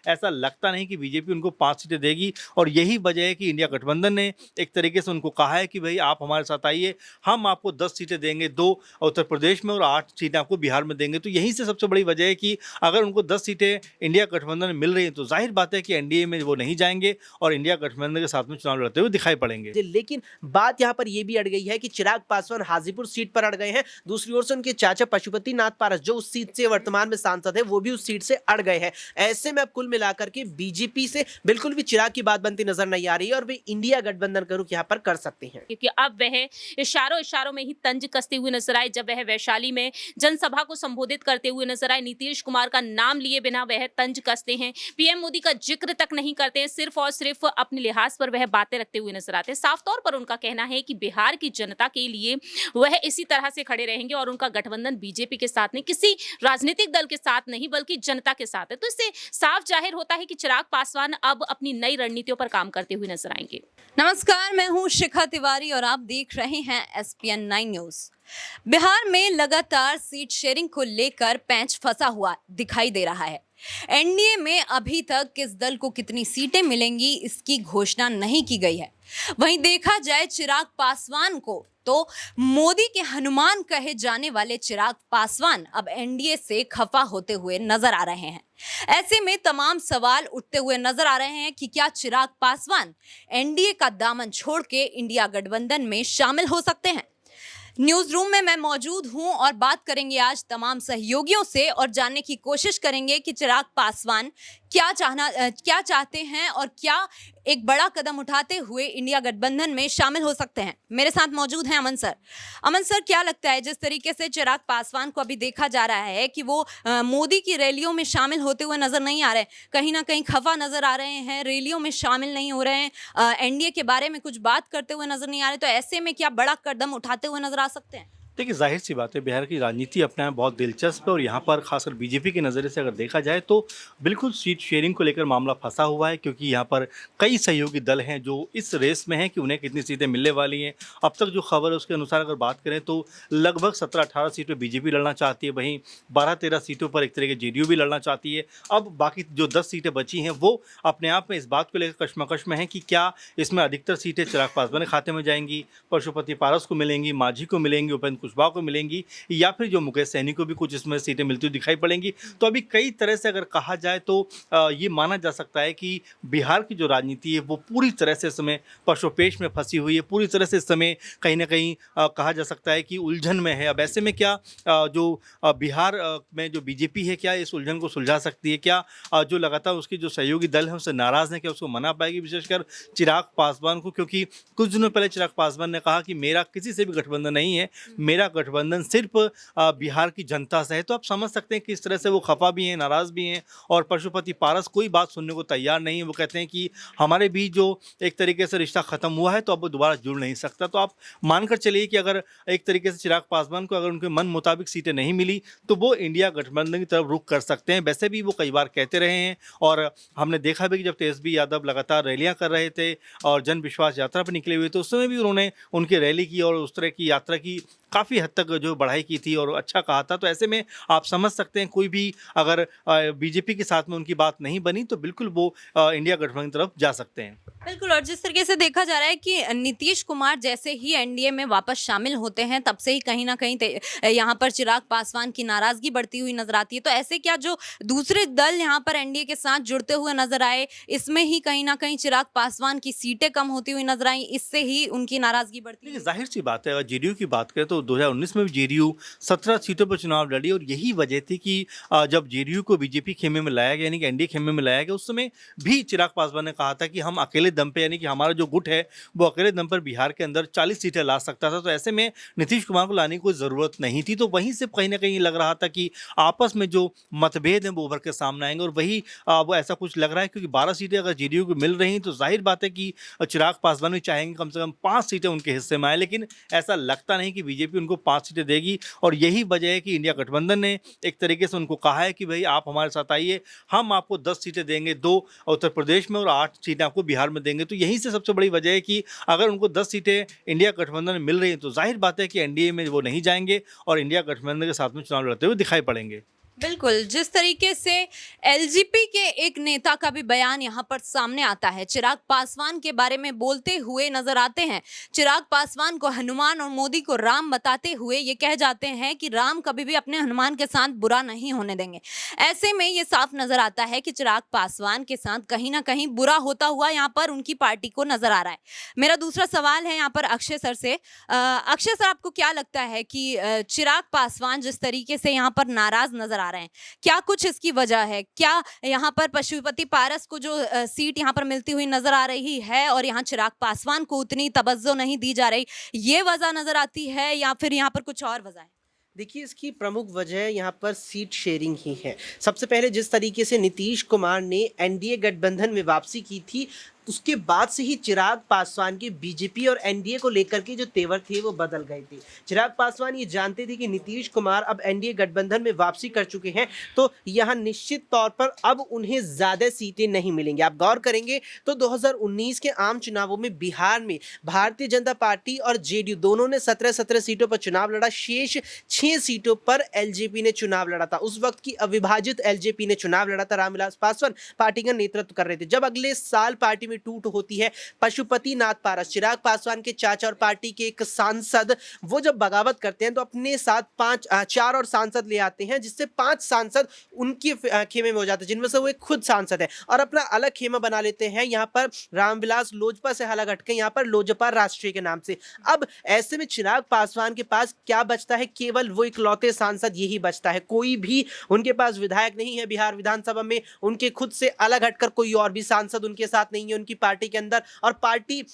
ऐसा लगता नहीं कि बीजेपी उनको 5 सीटें देगी। और यही वजह है कि इंडिया गठबंधन ने एक तरीके से उनको कहा है कि भाई आप हमारे साथ आइए, हम आपको 10 सीटें देंगे, 2 उत्तर प्रदेश में और 8 सीटें आपको बिहार में देंगे। तो यहीं से सबसे बड़ी वजह है कि अगर उनको 10 सीटें इंडिया गठबंधन में मिल रही हैं तो जाहिर बात है कि एनडीए में वो नहीं जाएंगे और इंडिया गठबंधन के साथ में चुनाव लड़ते हुए दिखाई पड़ेंगे। लेकिन बात यहाँ पर यह भी अड़ गई है कि चिराग पासवान हाजीपुर सीट पर अड़ गए हैं, दूसरी ओर से उनके चाचा पशुपति नाथ पारस जो उस सीट से वर्तमान में सांसद है वो भी उस सीट से अड़ गए हैं। ऐसे में अब कुल मिलाकर के बीजेपी से बिल्कुल भी चिराग की बात बनती नजर नहीं आ रही है और वे इंडिया गठबंधन का रुख यहाँ पर कर सकते हैं, क्योंकि अब वह इशारों में ही तंज कसते हुए नजर आए। जब वह वैशाली में जनसभा को संबोधित करते हुए नजर आए, नीतीश कुमार का नाम लिए बिना वह तंज कसते हैं, पीएम मोदी का जिक्र तक नहीं करते हैं, सिर्फ और सिर्फ अपने लिहाज पर वह बातें रखते हुए नजर आते हैं। साफ तौर पर उनका कहना है कि बिहार की जनता के लिए वह इसी तरह से खड़े रहेंगे और उनका गठबंधन बीजेपी के साथ नहीं, किसी राजनीतिक दल के साथ नहीं, बल्कि जनता के साथ है। तो इससे साफ जाहिर होता है कि चिराग पासवान अब अपनी नई रणनीतियों पर काम करते हुए नजर आएंगे। नमस्कार, मैं हूं शिखा तिवारी और आप देख रहे हैं SPN 9 न्यूज। बिहार में लगातार सीट शेयरिंग को लेकर पेंच फंसा हुआ दिखाई दे रहा है। एनडीए में अभी तक किस दल को कितनी सीटें मिलेंगी इसकी घोषणा नहीं की गई है। वहीं देखा जाए चिराग पासवान को तो मोदी के हनुमान कहे जाने वाले चिराग पासवान अब एनडीए से खफा होते हुए नजर आ रहे हैं। ऐसे में तमाम सवाल उठते हुए नजर आ रहे हैं कि क्या चिराग पासवान एनडीए का दामन छोड़ के इंडिया गठबंधन में शामिल हो सकते हैं। न्यूज रूम में मैं मौजूद हूं और बात करेंगे आज तमाम सहयोगियों से और जानने की कोशिश करेंगे कि चिराग पासवान क्या चाहते हैं और क्या एक बड़ा कदम उठाते हुए इंडिया गठबंधन में शामिल हो सकते हैं। मेरे साथ मौजूद हैं अमन सर। अमन सर, क्या लगता है जिस तरीके से चिराग पासवान को अभी देखा जा रहा है कि वो मोदी की रैलियों में शामिल होते हुए नजर नहीं आ रहे, कहीं ना कहीं खफा नजर आ रहे हैं, रैलियों में शामिल नहीं हो रहे हैं, एनडीए के बारे में कुछ बात करते हुए नजर नहीं आ रहे, तो ऐसे में क्या बड़ा कदम उठाते हुए नजर आ सकते हैं? देखिए, जाहिर सी बात है, बिहार की राजनीति अपने में बहुत दिलचस्प है और यहाँ पर खासकर बीजेपी के नज़रिए से अगर देखा जाए तो बिल्कुल सीट शेयरिंग को लेकर मामला फंसा हुआ है, क्योंकि यहाँ पर कई सहयोगी दल हैं जो इस रेस में हैं कि उन्हें कितनी सीटें मिलने वाली हैं। अब तक जो खबर है उसके अनुसार अगर बात करें तो लगभग 17-18 सीट पर बीजेपी लड़ना चाहती है, वहीं 12-13 सीटों पर एक तरह की जेडीयू भी लड़ना चाहती है। अब बाकी जो 10 सीटें बची हैं वो अपने आप में इस बात को लेकर कशमकश में हैं कि क्या इसमें अधिकतर सीटें चिराग पासवान के खाते में जाएंगी, पशुपति पारस को मिलेंगी, मांझी को मिलेंगी, उपेंद्र कुशवाहा को मिलेंगी, या फिर जो मुकेश सहनी को भी कुछ इसमें सीटें मिलती हुई दिखाई पड़ेंगी। तो अभी कई तरह से अगर कहा जाए तो ये माना जा सकता है कि बिहार की जो राजनीति है वो पूरी तरह से इस समय पशुपेश में फंसी हुई है, पूरी तरह से इस समय कहीं ना कहीं कहा जा सकता है कि उलझन में है। अब ऐसे में क्या जो बिहार में जो बीजेपी है क्या इस उलझन को सुलझा सकती है, क्या जो लगातार उसके जो सहयोगी दल हैं उससे नाराज़ हैं, क्या उसको मना पाएगी, विशेषकर चिराग पासवान को, क्योंकि कुछ दिनों पहले चिराग पासवान ने कहा कि मेरा किसी से भी गठबंधन नहीं है, मेरा गठबंधन सिर्फ बिहार की जनता से है। तो आप समझ सकते हैं कि इस तरह से वो खफा भी हैं, नाराज़ भी हैं और पशुपति पारस कोई बात सुनने को तैयार नहीं है। वो कहते हैं कि हमारे बीच जो एक तरीके से रिश्ता ख़त्म हुआ है तो अब वो दोबारा जुड़ नहीं सकता। तो आप मानकर चलिए कि अगर एक तरीके से चिराग पासवान को अगर उनके मन मुताबिक सीटें नहीं मिली तो वो इंडिया गठबंधन की तरफ रुख कर सकते हैं। वैसे भी वो कई बार कहते रहे हैं और हमने देखा भी कि जब तेजस्वी यादव लगातार रैलियाँ कर रहे थे और जन विश्वास यात्रा पर निकले हुए थे उस समय भी उन्होंने उनकी रैली की और उस तरह की यात्रा की काफ़ी हद तक जो बढ़ाई की थी और अच्छा कहा था। तो ऐसे में आप समझ सकते हैं कोई भी अगर बीजेपी के साथ में उनकी बात नहीं बनी तो बिल्कुल वो इंडिया गठबंधन की तरफ जा सकते हैं। बिल्कुल, और जिस तरीके से देखा जा रहा है कि नीतीश कुमार जैसे ही एनडीए में वापस शामिल होते हैं तब से ही कहीं ना कहीं यहाँ पर चिराग पासवान की नाराजगी बढ़ती हुई नजर आती है। तो ऐसे क्या जो दूसरे दल यहाँ पर एनडीए के साथ जुड़ते हुए नजर आए, इसमें ही कहीं ना कहीं चिराग पासवान की सीटें कम होती हुई नजर आई, इससे ही उनकी नाराजगी बढ़ती है। जाहिर सी बात है, अगर जेडीयू की बात करें तो 2019 में भी जेडीयू 17 सीटों पर चुनाव लड़ी और यही वजह थी कि जब जेडीयू को बीजेपी खेमे में लाया गया, यानी कि एनडीए खेमे में लाया गया, उस समय भी चिराग पासवान ने कहा था कि हम अकेले दम पे, यानी कि हमारा जो गुट है वो अकेले दम पर बिहार के अंदर 40 सीटें ला सकता था। तो ऐसे में नीतीश कुमार को लाने की कोई ज़रूरत नहीं थी। तो वहीं से कहीं ना कहीं लग रहा था कि आपस में जो मतभेद हैं वो उभर के सामने आएंगे और वही वो ऐसा कुछ लग रहा है, क्योंकि 12 सीटें अगर जेडीयू को मिल रही हैं तो जाहिर बात है कि चिराग पासवान भी चाहेंगे कम से कम 5 सीटें उनके हिस्से में आए, लेकिन ऐसा लगता नहीं कि बीजेपी उनको 5 सीटें देगी। और यही वजह है कि इंडिया गठबंधन ने एक तरीके से उनको कहा है कि भाई आप हमारे साथ आइए, हम आपको 10 सीटें देंगे, 2 उत्तर प्रदेश में और 8 सीटें आपको बिहार में देंगे। तो यहीं से सबसे बड़ी वजह है कि अगर उनको 10 सीटें इंडिया गठबंधन में मिल रही हैं तो जाहिर बात है कि एनडीए में वो नहीं जाएंगे और इंडिया गठबंधन के साथ में चुनाव लड़ते हुए दिखाई पड़ेंगे। बिल्कुल, जिस तरीके से एलजेपी के एक नेता का भी बयान यहाँ पर सामने आता है, चिराग पासवान के बारे में बोलते हुए नजर आते हैं। चिराग पासवान को हनुमान और मोदी को राम बताते हुए ये कह जाते हैं कि राम कभी भी अपने हनुमान के साथ बुरा नहीं होने देंगे। ऐसे में ये साफ नजर आता है कि चिराग पासवान के साथ कहीं ना कहीं बुरा होता हुआ यहाँ पर उनकी पार्टी को नजर आ रहा है। मेरा दूसरा सवाल है यहाँ पर अक्षय सर से। अक्षय सर, आपको क्या लगता है कि चिराग पासवान जिस तरीके से यहाँ पर नाराज नजर आ रहे हैं, क्या कुछ इसकी वजह है? क्या यहाँ पर पशुपति पारस को जो सीट यहाँ पर मिलती हुई नजर आ रही है और यहाँ चिराग पासवान को उतनी तवज्जो नहीं दी जा रही, ये वजह नजर आती है या फिर यहाँ पर कुछ और वजह है? देखिए, इसकी प्रमुख वजह यहाँ पर सीट शेयरिंग ही है। सबसे पहले जिस तरीके से नीतीश कुमार ने एनडीए गठबंधन में वापसी की थी, उसके बाद से ही चिराग पासवान के बीजेपी और एनडीए को लेकर के जो तेवर थे वो बदल गए थे। चिराग पासवान ये जानते थे कि नीतीश कुमार अब एनडीए गठबंधन में वापसी कर चुके हैं, तो यहाँ निश्चित तौर पर अब उन्हें ज़्यादा सीटें नहीं मिलेंगी। आप गौर करेंगे तो 2019 के आम चुनावों में बिहार में भारतीय जनता पार्टी और जेडीयू दोनों ने 17 सीटों पर चुनाव लड़ा। शेष 6 सीटों पर एलजेपी ने चुनाव लड़ा था। उस वक्त की अविभाजित एलजेपी ने चुनाव लड़ा था। रामविलास पासवान पार्टी का नेतृत्व कर रहे थे। जब अगले साल पार्टी में टूट होती है, पशुपति नाथ पारस, चिराग पासवान के चाचा और पार्टी के एक सांसद, वो जब बगावत करते हैं तो अपने साथ 4 और सांसद ले आते हैं, जिससे 5 सांसद उनके खेमे में हो जाते हैं, जिनमें से वो एक खुद सांसद है, और अपना अलग खेमा बना लेते हैं। यहाँ पर रामविलास लोजपा से अलग हटके यहाँ पर लोजपा राष्ट्रीय के नाम से। अब ऐसे में चिराग पासवान के पास क्या बचता है? केवल वो इकलौते सांसद यही बचता है। कोई भी उनके पास विधायक नहीं है बिहार विधानसभा में। उनके खुद से अलग हटकर कोई और भी सांसद उनके साथ नहीं है उनकी पार्टी के अंदर। और पार्टी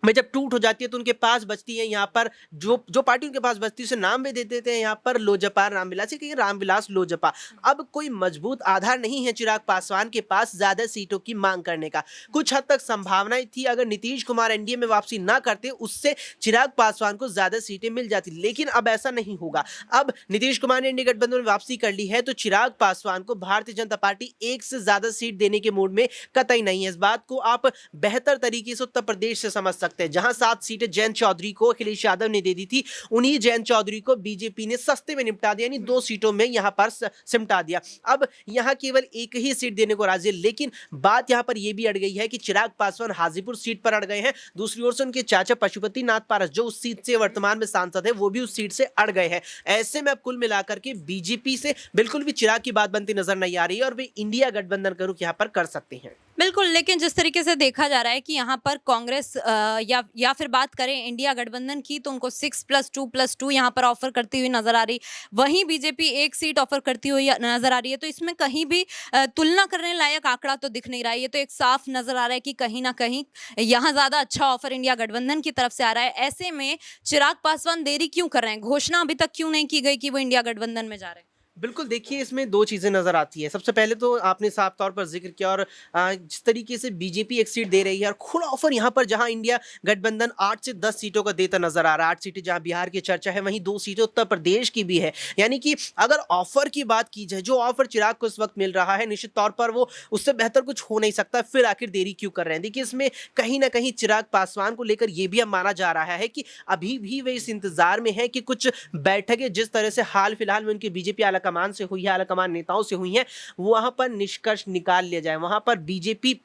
में जब टूट हो जाती है तो उनके पास बचती है यहाँ पर जो पार्टी उनके पास बचती है उसे नाम भी दे देते हैं यहाँ पर लोजपा रामविलास, कहीं रामविलास लोजपा। अब कोई मजबूत आधार नहीं है चिराग पासवान के पास ज्यादा सीटों की मांग करने का। कुछ हद तक संभावनाएं थी, अगर नीतीश कुमार एनडीए में वापसी ना करते उससे चिराग पासवान को ज्यादा सीटें मिल जाती, लेकिन अब ऐसा नहीं होगा। अब नीतीश कुमार ने एनडीए गठबंधन में वापसी कर ली है तो चिराग पासवान को भारतीय जनता पार्टी 1 से ज्यादा सीट देने के मूड में कतई नहीं है। इस बात को आप बेहतर तरीके से उत्तर प्रदेश से समझ सकते हैं, जहां 7 सीटें जयंत चौधरी को अखिलेश यादव ने दे दी थी। उन्हीं जयंत चौधरी को बीजेपी ने सस्ते में निपटा दिया, यानी 2 सीटों में यहां पर सिमटा दिया। अब यहां केवल एक ही सीट देने को राजी है, लेकिन बात यहां पर यह भी अड़ गई है कि चिराग पासवान हाजीपुर सीट पर अड़ गए हैं। दूसरी ओर से उनके चाचा पशुपति नाथ पारस, जो उस सीट से वर्तमान में सांसद है, वो भी उस सीट से अड़ गए हैं। ऐसे में अब कुल मिलाकर के बीजेपी से बिल्कुल भी चिराग की बात बनती नजर नहीं आ रही है और वे इंडिया गठबंधन का रुख यहां पर कर सकते हैं। बिल्कुल, लेकिन जिस तरीके से देखा जा रहा है कि यहाँ पर कांग्रेस या फिर बात करें इंडिया गठबंधन की, तो उनको 6+2+2 यहाँ पर ऑफर करती हुई नजर आ रही, वहीं बीजेपी 1 सीट ऑफर करती हुई नजर आ रही है। तो इसमें कहीं भी तुलना करने लायक आंकड़ा तो दिख नहीं रहा है। ये तो एक साफ नजर आ रहा है कि कहीं ना कहीं यहाँ ज्यादा अच्छा ऑफर इंडिया गठबंधन की तरफ से आ रहा है। ऐसे में चिराग पासवान देरी क्यों कर रहे हैं? घोषणा अभी तक क्यों नहीं की गई कि वो इंडिया गठबंधन में जा रहे हैं? बिल्कुल, देखिए, इसमें 2 चीज़ें नज़र आती है। सबसे पहले तो आपने साफ तौर पर ज़िक्र किया, और जिस तरीके से बीजेपी 1 सीट दे रही है और खुला ऑफर यहाँ पर, जहाँ इंडिया गठबंधन 8 से 10 सीटों का देता नजर आ रहा है। 8 सीटें जहाँ बिहार की चर्चा है, वहीं 2 सीटें उत्तर प्रदेश की भी है। यानी कि अगर ऑफर की बात की जाए, जो ऑफर चिराग को इस वक्त मिल रहा है, निश्चित तौर पर वो उससे बेहतर कुछ हो नहीं सकता। फिर आखिर देरी क्यों कर रहे हैं? देखिए, इसमें कहीं ना कहीं चिराग पासवान को लेकर ये भी अब माना जा रहा है कि अभी भी वे इस इंतजार में है कि कुछ बैठकें जिस तरह से हाल फिलहाल में उनकी बीजेपी आलाकमान से हुई है, आलाकमान नेताओं से हुई हैं, वहां पर निष्कर्ष निकाल लिया जाए, वहां पर बीजेपी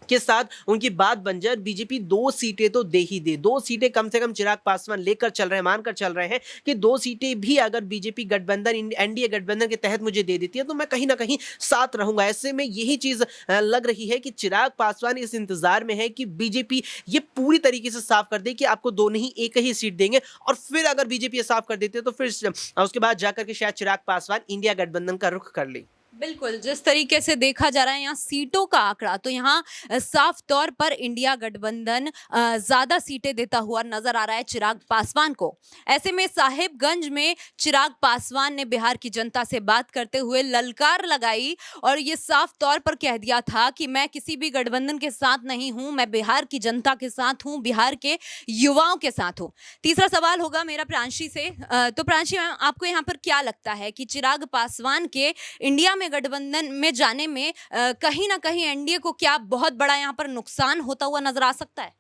के साथ उनकी बात बन जाए। बीजेपी 2 सीटें तो दे ही दे, 2 सीटें कम से कम चिराग पासवान लेकर चल रहे हैं, मानकर चल रहे हैं कि 2 सीटें भी अगर बीजेपी गठबंधन एनडीए गठबंधन के तहत मुझे दे देती है तो मैं कहीं ना कहीं साथ रहूंगा। ऐसे में यही चीज लग रही है कि चिराग पासवान इस इंतजार में है कि बीजेपी ये पूरी तरीके से साफ कर दे कि आपको 2 नहीं 1 ही सीट देंगे, और फिर अगर बीजेपी साफ कर देते है तो फिर उसके बाद जाकर के शायद चिराग पासवान इंडिया गठबंधन का रुख कर ले। बिल्कुल, जिस तरीके से देखा जा रहा है यहाँ सीटों का आंकड़ा, तो यहाँ साफ तौर पर इंडिया गठबंधन ज्यादा सीटें देता हुआ नजर आ रहा है चिराग पासवान को। ऐसे में साहिबगंज में चिराग पासवान ने बिहार की जनता से बात करते हुए ललकार लगाई और ये साफ तौर पर कह दिया था कि मैं किसी भी गठबंधन के साथ नहीं हूं, मैं बिहार की जनता के साथ हूं, बिहार के युवाओं के साथ हूं। तीसरा सवाल होगा मेरा प्रांशी से। तो प्रांशी मैम, आपको यहाँ पर क्या लगता है कि चिराग पासवान के इंडिया में गठबंधन में जाने में कहीं ना कहीं एनडीए को क्या बहुत बड़ा यहाँ पर नुकसान होता हुआ नजर आ सकता है?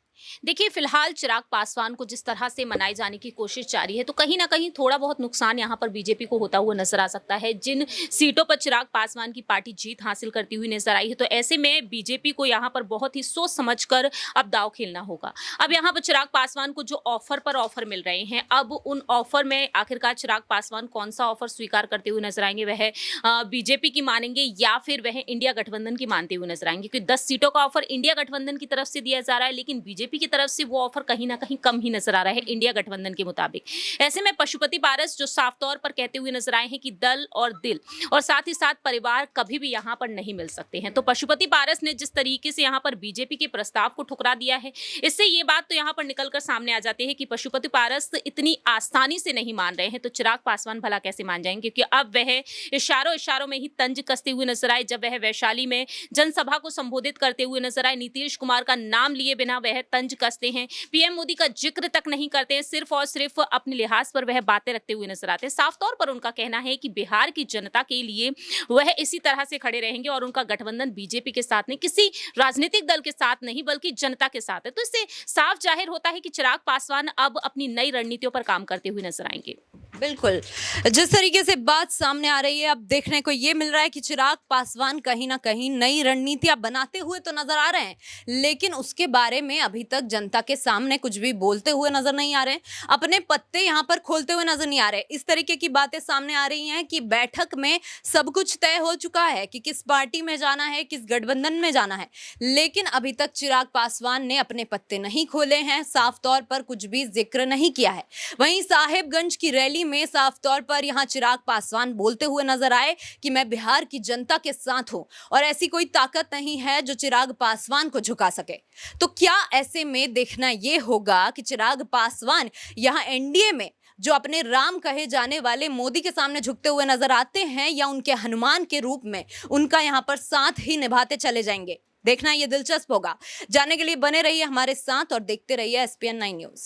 देखिए, फिलहाल चिराग पासवान को जिस तरह से मनाए जाने की कोशिश जारी है, तो कहीं न कहीं थोड़ा बहुत नुकसान यहाँ पर बीजेपी को होता हुआ नज़र आ सकता है। जिन सीटों पर चिराग पासवान की पार्टी जीत हासिल करती हुई नज़र आई है, तो ऐसे में बीजेपी को यहाँ पर बहुत ही सोच समझ कर अब दाँव खेलना होगा। अब यहाँ पर चिराग पासवान को जो ऑफ़र पर ऑफ़र मिल रहे हैं, अब उन ऑफ़र में आखिरकार चिराग पासवान कौन-सा ऑफ़र स्वीकार करते हुए नज़र आएँगे, वह बीजेपी की मानेंगे या फिर वह इंडिया गठबंधन की मानते हुए नज़र आएँगे? क्योंकि 10 सीटों का ऑफ़र इंडिया गठबंधन की तरफ से दिया जा रहा है, लेकिन बीजेपी की तरफ से वो ऑफर कहीं ना कहीं कम ही नजर आ रहा है इंडिया गठबंधन के मुताबिक। ऐसे में पशुपति पारस जो साफ तौर पर कहते हुए नजर आए हैं कि दल और दिल और साथ ही साथ परिवार कभी भी यहाँ पर नहीं मिल सकते हैं, तो पशुपति पारस ने जिस तरीके से यहाँ पर बीजेपी के प्रस्ताव को ठुकरा दिया है, इससे ये बात तो यहाँ पर निकलकर सामने आ जाती है कि पशुपति पारस इतनी आसानी से नहीं मान रहे हैं, तो चिराग पासवान भला कैसे मान जाएंगे? क्योंकि अब वह इशारों इशारों में ही तंज कसते हुए नजर आए जब वह वैशाली में जनसभा को संबोधित करते हुए नजर आए। नीतीश कुमार का नाम लिए बिना वह तंज कसते हैं, पीएम मोदी का जिक्र तक नहीं करते हैं, सिर्फ और सिर्फ अपने लिहाज पर वह बातें रखते हुए नजर आते हैं। साफ तौर पर उनका कहना है कि बिहार की जनता के लिए वह इसी तरह से खड़े रहेंगे और उनका गठबंधन बीजेपी के साथ नहीं, किसी राजनीतिक दल के साथ नहीं, बल्कि जनता के साथ है। तो इससे साफ जाहिर होता है कि चिराग पासवान अब अपनी नई रणनीतियों पर काम करते हुए नजर आएंगे। बिल्कुल, जिस तरीके से बात सामने आ रही है, अब देखने को ये मिल रहा है कि चिराग पासवान कहीं ना कहीं नई रणनीतियां बनाते हुए तो नजर आ रहे हैं, लेकिन उसके बारे में अभी तक जनता के सामने कुछ भी बोलते हुए नजर नहीं आ रहे हैं, अपने पत्ते यहाँ पर खोलते हुए नजर नहीं आ रहे। इस तरीके की बातें सामने आ रही हैं कि बैठक में सब कुछ तय हो चुका है कि किस पार्टी में जाना है, किस गठबंधन में जाना है, लेकिन अभी तक चिराग पासवान ने अपने पत्ते नहीं खोले हैं, साफ तौर पर कुछ भी जिक्र नहीं किया है। वहीं साहेबगंज की रैली में साफ तौर पर यहां चिराग पासवान बोलते हुए नजर आए कि मैं बिहार की जनता के साथ हूं और ऐसी कोई ताकत नहीं है जो चिराग पासवान को झुका सके। तो क्या ऐसे में देखना यह होगा कि चिराग पासवान यहां एनडीए में जो अपने राम कहे जाने वाले मोदी के सामने झुकते हुए नजर आते हैं, या उनके हनुमान के रूप में उनका यहां पर साथ ही निभाते चले जाएंगे? देखना यह दिलचस्प होगा। जानने के लिए बने रहिए हमारे साथ और देखते रहिए SPN 9 न्यूज।